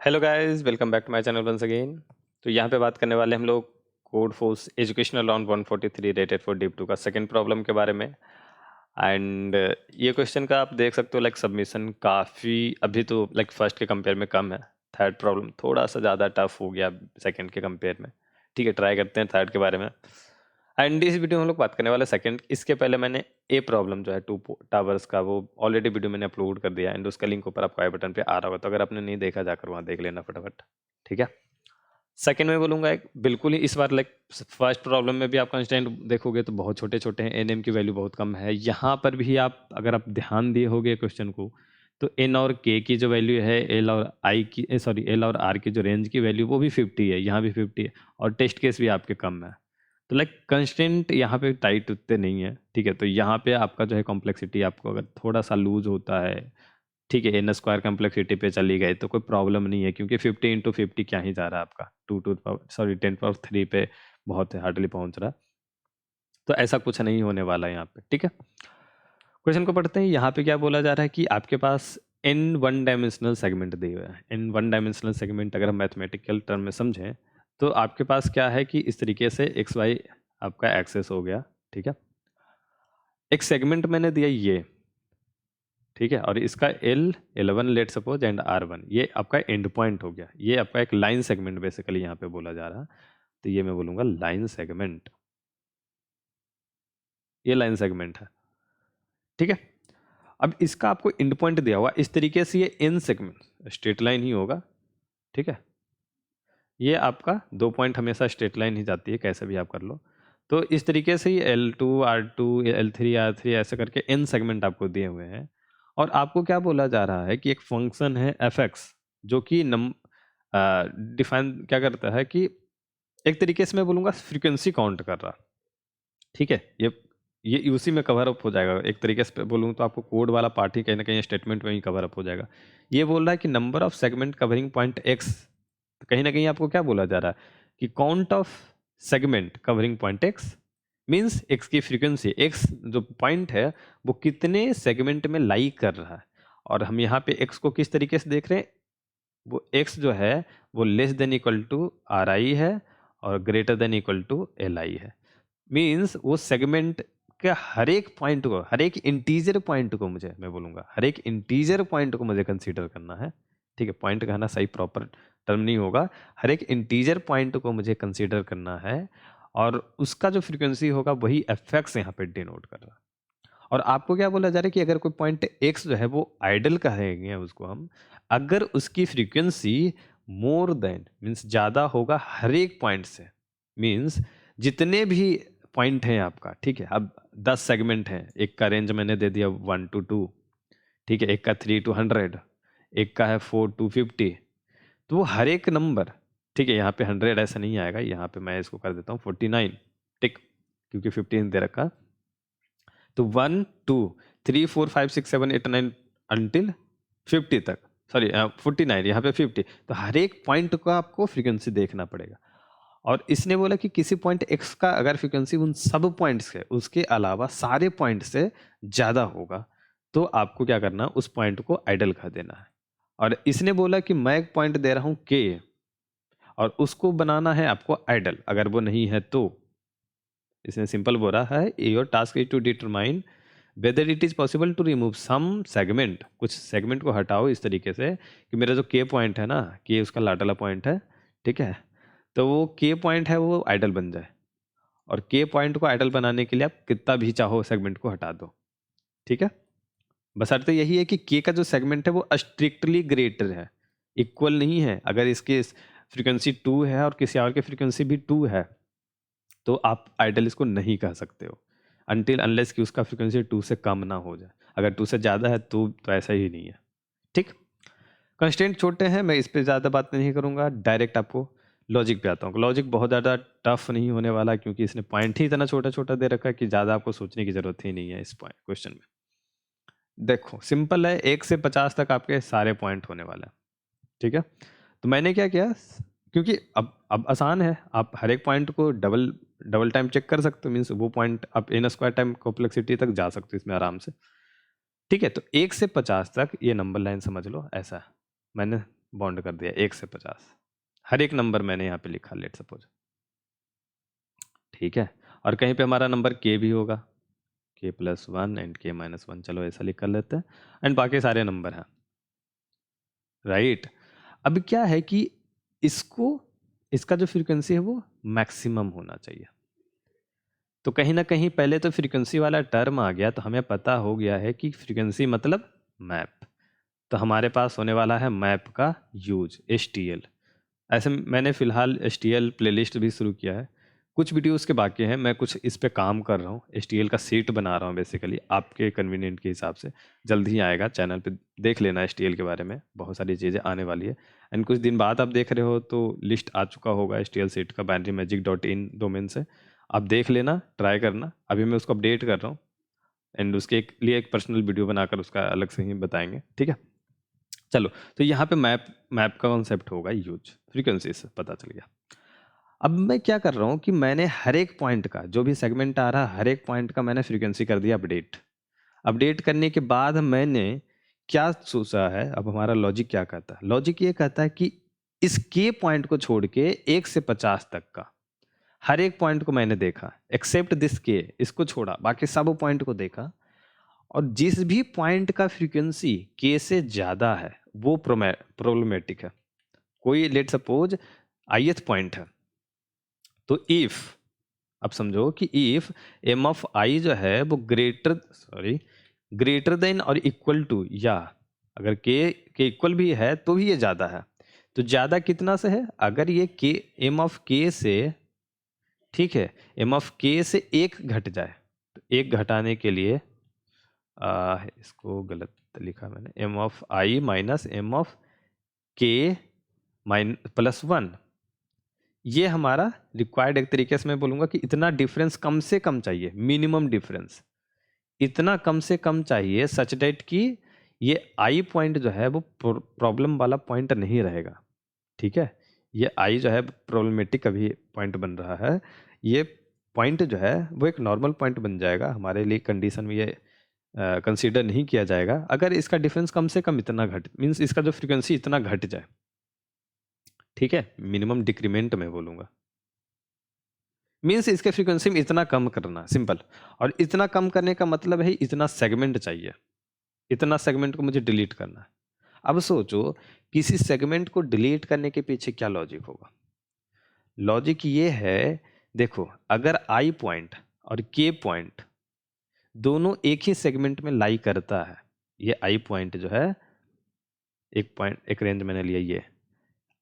Hello guys, welcome back to my channel once again. तो यहाँ पे बात करने वाले हम लोग Codeforces educational round 143 rated for div 2 का सेकंड प्रॉब्लम के बारे में। एंड ये क्वेश्चन का आप देख सकते हो, लाइक सबमिशन काफ़ी अभी तो लाइक फर्स्ट के कंपेयर में कम है। थर्ड प्रॉब्लम थोड़ा सा ज़्यादा टफ हो गया सेकंड के कंपेयर में। ठीक है, ट्राई करते हैं थर्ड के बारे में। एंड इस वीडियो में हम लोग बात करने वाले सेकंड। इसके पहले मैंने ए प्रॉब्लम जो है टू टावर्स का, वो ऑलरेडी वीडियो मैंने अपलोड कर दिया एंड उसका लिंक ऊपर आपको आई बटन पे आ रहा होगा, तो अगर आपने नहीं देखा जाकर वहाँ देख लेना फटाफट। ठीक है, सेकंड में बोलूँगा एक बिल्कुल ही इस बार लाइक फर्स्ट प्रॉब्लम में भी आप कंस्टेंट देखोगे तो बहुत छोटे छोटे हैं, एन एम की वैल्यू बहुत कम है। यहाँ पर भी आप अगर आप ध्यान दिए होगे क्वेश्चन को, तो एन और के की जो वैल्यू है, एल और आई की सॉरी एल और आर की जो रेंज की वैल्यू वो भी 50 है, यहाँ भी 50 है, और टेस्ट केस भी आपके कम है। तो लाइक कंस्टेंट यहाँ पे टाइट उतने नहीं है। ठीक है, तो यहाँ पे आपका जो है कॉम्प्लेक्सिटी आपको अगर थोड़ा सा लूज होता है, ठीक है, एन स्क्वायर कॉम्प्लेक्सिटी पे चली गई तो कोई प्रॉब्लम नहीं है, क्योंकि 50 इंटू 50 क्या ही जा रहा है आपका, 10 पावर 3 पे बहुत है, हार्डली पहुंच रहा। तो ऐसा कुछ नहीं होने वाला है यहाँ पे। ठीक है, क्वेश्चन को पढ़ते हैं। यहाँ पे क्या बोला जा रहा है कि आपके पास एन वन डायमेंशनल सेगमेंट दिए हुए हैं। एन वन डायमेंशनल सेगमेंट अगर हम मैथमेटिकल टर्म में समझें तो आपके पास क्या है कि इस तरीके से एक्स वाई आपका एक्सेस हो गया। ठीक है, एक सेगमेंट मैंने दिया ये, ठीक है, और इसका L11 let suppose and R1 ये आपका एंड पॉइंट हो गया। ये आपका एक लाइन सेगमेंट बेसिकली यहाँ पे बोला जा रहा। तो ये मैं बोलूँगा लाइन सेगमेंट, ये लाइन सेगमेंट है। ठीक है, अब इसका आपको एंड पॉइंट दिया हुआ इस तरीके से, ये एन सेगमेंट स्ट्रेट लाइन ही होगा। ठीक है, ये आपका 2 पॉइंट हमेशा स्ट्रेट लाइन ही जाती है, कैसे भी आप कर लो। तो इस तरीके से ही L2 R2 L3 R3 ऐसे करके एन सेगमेंट आपको दिए हुए हैं। और आपको क्या बोला जा रहा है कि एक फंक्शन है fx, जो कि डिफाइन क्या करता है कि एक तरीके से मैं बोलूँगा फ्रीक्वेंसी काउंट कर रहा। ठीक है, ये उसी में कवर अप हो जाएगा। एक तरीके से बोलूँ तो आपको कोड वाला पार्ट ही कहीं ना कहीं स्टेटमेंट में ही कवर अप हो जाएगा। ये बोल रहा है कि number of segment covering point x, तो कहीं ना कहीं आपको क्या बोला जा रहा है कि count of segment covering point x means x की फ्रीक्वेंसी, एक्स जो पॉइंट है वो कितने सेगमेंट में लाई कर रहा है। और हम यहाँ पे एक्स को किस तरीके से देख रहे हैं, वो एक्स जो है वो less than equal to r i है और greater than equal to l i है। मीन्स वो सेगमेंट के हर एक पॉइंट को, हर एक इंटीजर पॉइंट को, मुझे मैं बोलूँगा हर एक इंटीजर पॉइंट को मुझे कंसीडर करना है। ठीक है, पॉइंट कहना सही प्रॉपर टर्म नहीं होगा, हर एक इंटीजर पॉइंट को मुझे कंसीडर करना है, और उसका जो फ्रीक्वेंसी होगा वही एफ एक्स यहाँ पे डिनोट कर रहा है। और आपको क्या बोला जा रहा है कि अगर कोई पॉइंट एक्स जो है वो आइडल कहेंगे उसको हम, अगर उसकी फ्रीक्वेंसी मोर देन मीन्स ज़्यादा होगा हर एक पॉइंट से, मीन्स जितने भी पॉइंट हैं आपका, ठीक है, अब 10 सेगमेंट हैं, एक का रेंज मैंने दे दिया 1 to 2, ठीक है, एक का 3 to 100, एक का है 4 to 50, तो वो हर एक नंबर, ठीक है, यहाँ पे 100 ऐसा नहीं आएगा, यहाँ पे मैं इसको कर देता हूँ 49, ठीक, क्योंकि 15 दे रखा। तो 1 2 3 4 5 6 7 8 9 अंटिल 50 तक, सॉरी 49, यहाँ पे 50, तो हर एक पॉइंट को आपको फ्रीक्वेंसी देखना पड़ेगा। और इसने बोला कि किसी पॉइंट एक्स का अगर फ्रीक्वेंसी उन सब पॉइंट्स से, उसके अलावा सारे पॉइंट से ज़्यादा होगा, तो आपको क्या करना, उस पॉइंट को आइडल कर देना है। और इसने बोला कि मैं एक पॉइंट दे रहा हूँ के, और उसको बनाना है आपको आइडल, अगर वो नहीं है तो। इसने सिंपल बोला है, your task is to determine whether it is possible to remove some segment, कुछ सेगमेंट को हटाओ इस तरीके से कि मेरा जो के पॉइंट है ना, के उसका लाडला पॉइंट है, ठीक है, तो वो के पॉइंट है वो आइडल बन जाए। और के पॉइंट को आइडल बनाने के लिए आप कितना भी चाहो सेगमेंट को हटा दो। ठीक है, बशर्ते यही है कि के का जो सेगमेंट है वो स्ट्रिक्टली ग्रेटर है, इक्वल नहीं है। अगर इसकी फ्रीक्वेंसी 2 है और किसी और की फ्रीक्वेंसी भी 2 है, तो आप आइडल इसको नहीं कह सकते हो, अनटिल अनलेस कि उसका फ्रीक्वेंसी 2 से कम ना हो जाए। अगर 2 से ज़्यादा है तो ऐसा ही नहीं है। ठीक, कंस्टेंट छोटे हैं, मैं इस पर ज़्यादा बात नहीं करूँगा, डायरेक्ट आपको लॉजिक पे आता हूँ। लॉजिक बहुत ज़्यादा टफ नहीं होने वाला, क्योंकि इसने पॉइंट ही इतना छोटा छोटा दे रखा है कि ज़्यादा आपको सोचने की ज़रूरत ही नहीं है इस पॉइंट क्वेश्चन में। देखो सिंपल है, 1 से 50 तक आपके सारे पॉइंट होने वाले हैं। ठीक है, तो मैंने क्या किया, क्योंकि अब आसान है, आप हर एक पॉइंट को डबल डबल टाइम चेक कर सकते हो, मीन्स वो पॉइंट आप एन स्क्वायर टाइम कॉम्प्लेक्सिटी तक जा सकते हो इसमें आराम से। ठीक है, तो 1 से 50 तक ये नंबर लाइन समझ लो, ऐसा है। मैंने बाउंड कर दिया 1 से 50, हर एक नंबर मैंने यहाँ पे लिखा लेट सपोज, ठीक है। और कहीं पे हमारा नंबर k भी होगा, k+1 एंड k-1, चलो ऐसा लिख कर लेते हैं, एंड बाकी सारे नंबर हैं, राइट। अब क्या है कि इसको, इसका जो फ्रीक्वेंसी है वो मैक्सिमम होना चाहिए। तो कहीं ना कहीं पहले तो फ्रीक्वेंसी वाला टर्म आ गया, तो हमें पता हो गया है कि फ्रीक्वेंसी मतलब मैप। तो हमारे पास होने वाला है मैप का यूज, HTL। ऐसे मैंने फिलहाल HTL प्लेलिस्ट भी शुरू किया है, कुछ वीडियोस के बाकी हैं, मैं कुछ इस पे काम कर रहा हूँ, HTL का सीट बना रहा हूँ बेसिकली आपके कन्वीनियंट के हिसाब से। जल्द ही आएगा, चैनल पे देख लेना HTL के बारे में, बहुत सारी चीज़ें आने वाली है। एंड कुछ दिन बाद आप देख रहे हो तो लिस्ट आ चुका होगा HTL सीट का BinaryMagic.in डोमेन से, आप देख लेना, ट्राई करना। अभी मैं उसको अपडेट कर रहा हूँ, एंड उसके लिए एक पर्सनल वीडियो बनाकर उसका अलग से ही बताएंगे, ठीक है। चलो, तो यहाँ पे मैप मैप का कॉन्सेप्ट होगा यूज, फ्रीक्वेंसी से पता चल गया। अब मैं क्या कर रहा हूँ कि मैंने हर एक पॉइंट का, जो भी सेगमेंट आ रहा है हर एक पॉइंट का मैंने फ्रीक्वेंसी कर दिया अपडेट। अपडेट करने के बाद मैंने क्या सोचा है, अब हमारा लॉजिक क्या कहता है, लॉजिक ये कहता है कि इस के पॉइंट को छोड़ के 1 से 50 तक का हर एक पॉइंट को मैंने देखा, एक्सेप्ट दिस के, इसको छोड़ा, बाकी सब पॉइंट को देखा। और जिस भी पॉइंट का फ्रीक्वेंसी के से ज्यादा है वो प्रॉब्लमेटिक है। कोई लेट सपोज ith पॉइंट है, तो इफ, अब समझो कि इफ m ऑफ i जो है वो ग्रेटर देन और इक्वल टू, या अगर के इक्वल भी है तो भी ये ज्यादा है, तो ज्यादा कितना से है, अगर ये के m ऑफ k से, ठीक है, m ऑफ k से एक घट जाए, तो एक घटाने के लिए इसको गलत लिखा मैंने, m of i minus m of k +1, ये हमारा रिक्वायर्ड, एक तरीके से मैं बोलूंगा कि इतना डिफरेंस कम से कम चाहिए, मिनिमम डिफरेंस इतना कम से कम चाहिए, सच डेट कि ये आई पॉइंट जो है वो प्रॉब्लम वाला पॉइंट नहीं रहेगा, ठीक है। ये आई जो है प्रॉब्लमेटिक अभी पॉइंट बन रहा है, ये पॉइंट जो है वो एक नॉर्मल पॉइंट बन जाएगा, हमारे लिए कंडीशन में ये कंसीडर नहीं किया जाएगा अगर इसका डिफरेंस कम से कम इतना घट, मीन्स इसका जो फ्रीक्वेंसी इतना घट जाए, ठीक है, मिनिमम डिक्रीमेंट में बोलूंगा, मीन्स इसके फ्रीक्वेंसी में इतना कम करना, सिंपल। और इतना कम करने का मतलब है इतना सेगमेंट चाहिए, इतना सेगमेंट को मुझे डिलीट करना है। अब सोचो किसी सेगमेंट को डिलीट करने के पीछे क्या लॉजिक होगा। लॉजिक ये है, देखो अगर आई पॉइंट और के पॉइंट दोनों एक ही सेगमेंट में लाई करता है, ये आई पॉइंट जो है एक पॉइंट, एक रेंज मैंने लिया, ये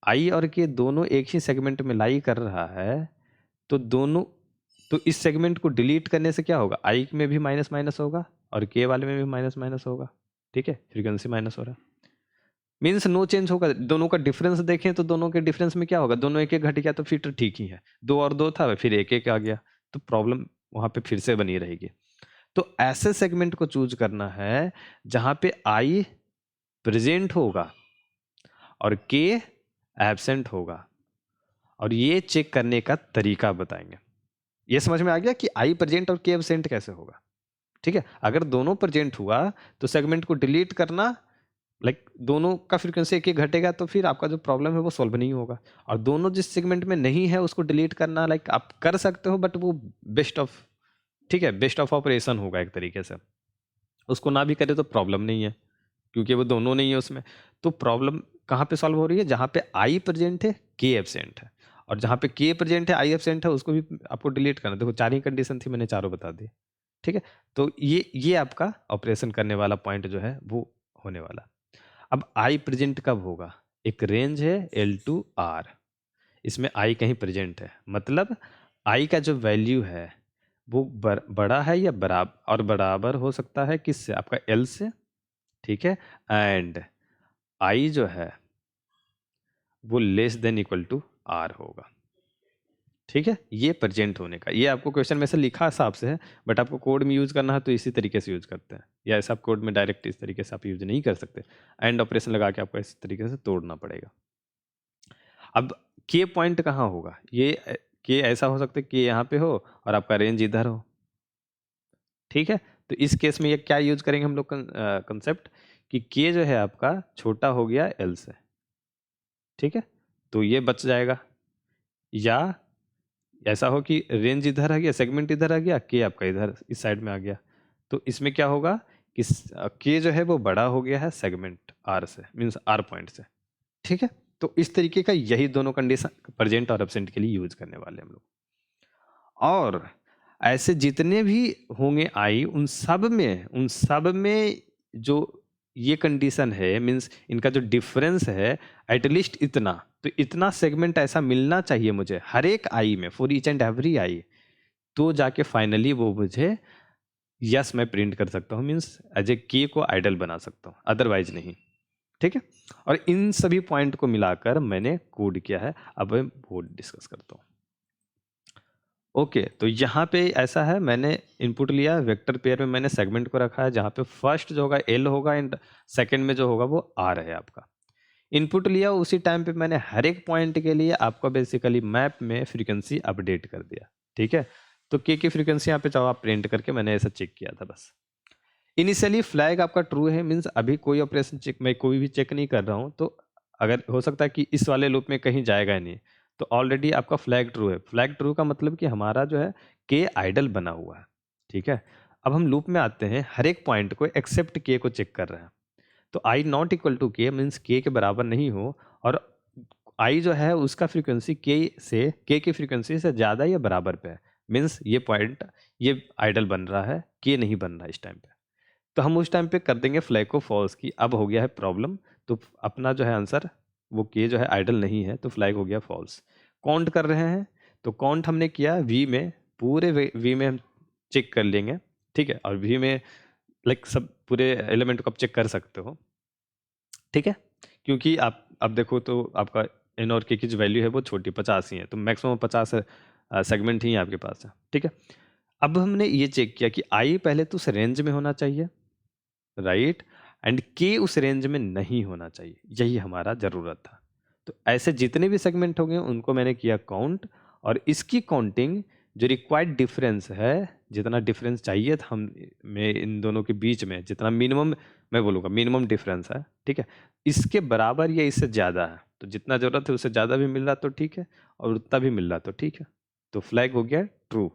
आई और के दोनों एक ही सेगमेंट में लाई कर रहा है, तो दोनों, तो इस सेगमेंट को डिलीट करने से क्या होगा, आई में भी माइनस माइनस होगा और के वाले में भी माइनस माइनस होगा, ठीक है, फ्रीक्वेंसी माइनस हो रहा है, मीन्स नो चेंज होगा। दोनों का डिफरेंस देखें तो दोनों के डिफरेंस में क्या होगा, दोनों एक एक घट गया तो फिर तो ठीक ही है, दो और दो था फिर एक एक आ गया, तो प्रॉब्लम वहां पे फिर से बनी रहेगी। तो ऐसे सेगमेंट को चूज करना है जहां पे आई प्रेजेंट होगा और के एब्सेंट होगा, और ये चेक करने का तरीका बताएंगे। ये समझ में आ गया कि आई प्रेजेंट और के एब्सेंट कैसे होगा, ठीक है। अगर दोनों प्रेजेंट हुआ तो सेगमेंट को डिलीट करना, लाइक दोनों का फ्रीक्वेंसी एक एक घटेगा तो फिर आपका जो प्रॉब्लम है वो सॉल्व नहीं होगा। और दोनों जिस सेगमेंट में नहीं है उसको डिलीट करना, लाइक आप कर सकते हो बट वो बेस्ट ऑफ, ठीक है, बेस्ट ऑफ ऑपरेशन होगा एक तरीके से। उसको ना भी करे तो प्रॉब्लम नहीं है, क्योंकि वो दोनों नहीं है उसमें। तो प्रॉब्लम कहाँ पे सॉल्व हो रही है, जहाँ पे आई प्रेजेंट है के एब्सेंट है, और जहाँ पे के प्रेजेंट है आई एब्सेंट है उसको भी आपको डिलीट करना। देखो चार ही कंडीशन थी, मैंने चारों बता दी, ठीक है। तो ये आपका ऑपरेशन करने वाला पॉइंट जो है वो होने वाला। अब आई प्रेजेंट कब होगा, एक रेंज है L to R, इसमें आई कहीं प्रेजेंट है, मतलब आई का जो वैल्यू है वो बड़ा है या बराबर, और बराबर हो सकता है किससे, आपका L से, ठीक है। एंड आई जो है वो less than equal to r होगा, ठीक है। ये प्रेजेंट होने का, ये आपको क्वेश्चन में से लिखा हिसाब से है, बट आपको कोड में यूज करना है तो इसी तरीके से यूज करते हैं, या ऐसा कोड में डायरेक्ट इस तरीके से आप यूज नहीं कर सकते, एंड ऑपरेशन लगा के आपको इस तरीके से तोड़ना पड़ेगा। अब के पॉइंट कहाँ होगा, ये के ऐसा हो सकता है कि यहाँ पे हो और आपका रेंज इधर हो, ठीक है। तो इस केस में ये क्या यूज करेंगे हम लोग कंसेप्ट, कि के जो है आपका छोटा हो गया एल से, ठीक है, तो ये बच जाएगा। या ऐसा हो कि रेंज इधर आ गया, सेगमेंट इधर आ गया, के आपका इधर इस साइड में आ गया, तो इसमें क्या होगा कि के जो है वो बड़ा हो गया है सेगमेंट आर से, मीन्स आर पॉइंट से। ठीक है, तो इस तरीके का यही दोनों कंडीशन प्रेजेंट और एब्सेंट के लिए यूज करने वाले हम लोग। और ऐसे जितने भी होंगे आई, उन सब में जो ये कंडीशन है, मीन्स इनका जो डिफरेंस है एटलीस्ट इतना, तो इतना सेगमेंट ऐसा मिलना चाहिए मुझे हर एक आई में, for each and every I, तो जाके फाइनली वो मुझे यस मैं प्रिंट कर सकता हूँ, मीन्स एज ए के को आइडल बना सकता हूँ, अदरवाइज नहीं। ठीक है, और इन सभी पॉइंट को मिलाकर मैंने कोड किया है। अब मैं वो डिस्कस करता हूँ। ओके, तो यहाँ पे ऐसा है, मैंने इनपुट लिया वेक्टर पेयर में, मैंने सेगमेंट को रखा है जहाँ पे फर्स्ट जो होगा एल होगा एंड सेकंड में जो होगा वो आर है आपका। इनपुट लिया, उसी टाइम पे मैंने हर एक पॉइंट के लिए आपको बेसिकली मैप में फ्रीक्वेंसी अपडेट कर दिया। ठीक है, तो के की फ्रीक्वेंसी यहाँ पे चाहो आप प्रिंट करके, मैंने ऐसा चेक किया था बस। इनिशियली फ्लैग आपका ट्रू है, मीन्स अभी कोई ऑपरेशन चेक, मैं कोई भी चेक नहीं कर रहा हूँ, तो अगर हो सकता है कि इस वाले लूप में कहीं जाएगा ही नहीं, तो ऑलरेडी आपका फ्लैग ट्रू है। फ्लैग ट्रू का मतलब कि हमारा जो है के आइडल बना हुआ है। ठीक है, अब हम लूप में आते हैं, हर एक पॉइंट को एक्सेप्ट के को चेक कर रहे हैं, तो आई नॉट इक्वल टू के मीन्स के बराबर नहीं हो, और आई जो है उसका फ्रीक्वेंसी के की फ्रीक्वेंसी से ज़्यादा या बराबर पे है, मीन्स ये पॉइंट ये आइडल बन रहा है, के नहीं बन रहा है इस टाइम पे, तो हम उस टाइम पे कर देंगे फ्लैग को फॉल्स की। अब हो गया है प्रॉब्लम, तो अपना जो है आंसर वो के जो है आइडल नहीं है, तो फ्लैग हो गया फॉल्स। काउंट कर रहे हैं, तो काउंट हमने किया वी में, पूरे वी में हम चेक कर लेंगे। ठीक है, और वी में लाइक सब पूरे एलिमेंट को आप चेक कर सकते हो। ठीक है, क्योंकि आप अब देखो तो आपका एन और के की जो वैल्यू है वो छोटी 50 ही है, तो मैक्सिमम 50 सेगमेंट ही आपके पास है। ठीक है, अब हमने ये चेक किया कि आई पहले तो उस रेंज में होना चाहिए, राइट, एंड के उस रेंज में नहीं होना चाहिए, यही हमारा ज़रूरत था। तो ऐसे जितने भी सेगमेंट हो गए उनको मैंने किया काउंट, और इसकी काउंटिंग जो रिक्वायर्ड डिफरेंस है, जितना डिफरेंस चाहिए था हम में इन दोनों के बीच में, जितना मिनिमम मैं बोलूँगा मिनिमम डिफरेंस है, ठीक है, इसके बराबर या इससे ज़्यादा है, तो जितना ज़रूरत है उससे ज़्यादा भी मिल रहा तो ठीक है, और उतना भी मिल रहा तो ठीक है, तो फ्लैग हो गया ट्रू।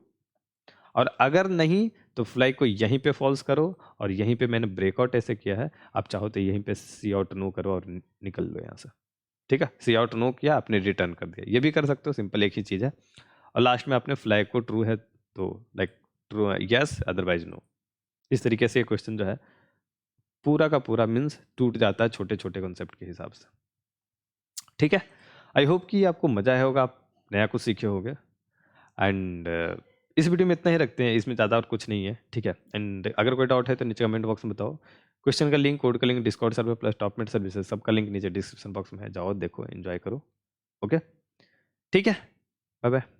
और अगर नहीं तो फ्लाई को यहीं पे फॉल्स करो, और यहीं पे मैंने ब्रेकआउट ऐसे किया है, आप चाहो तो यहीं पे सी आउट नो करो और निकल लो यहाँ से। ठीक है, सी आउट नो किया आपने, रिटर्न कर दिया, ये भी कर सकते हो, सिंपल एक ही चीज़ है। और लास्ट में आपने फ्लैग को ट्रू है तो लाइक ट्रू है यस, अदरवाइज नो। इस तरीके से ये क्वेश्चन जो है पूरा का पूरा मीन्स टूट जाता है छोटे छोटे कॉन्सेप्ट के हिसाब से। ठीक है, आई होप कि आपको मजा आया होगा, आप नया कुछ सीखे होगे। एंड इस वीडियो में इतना ही रखते हैं, इसमें ज़्यादा और कुछ नहीं है। ठीक है, एंड अगर कोई डाउट है तो नीचे कमेंट बॉक्स में बताओ। क्वेश्चन का लिंक, कोड का link, Discord server plus Topmate services, सबका लिंक नीचे डिस्क्रिप्शन बॉक्स में है, जाओ देखो, एंजॉय करो। ओके, ठीक है, बाय बाय।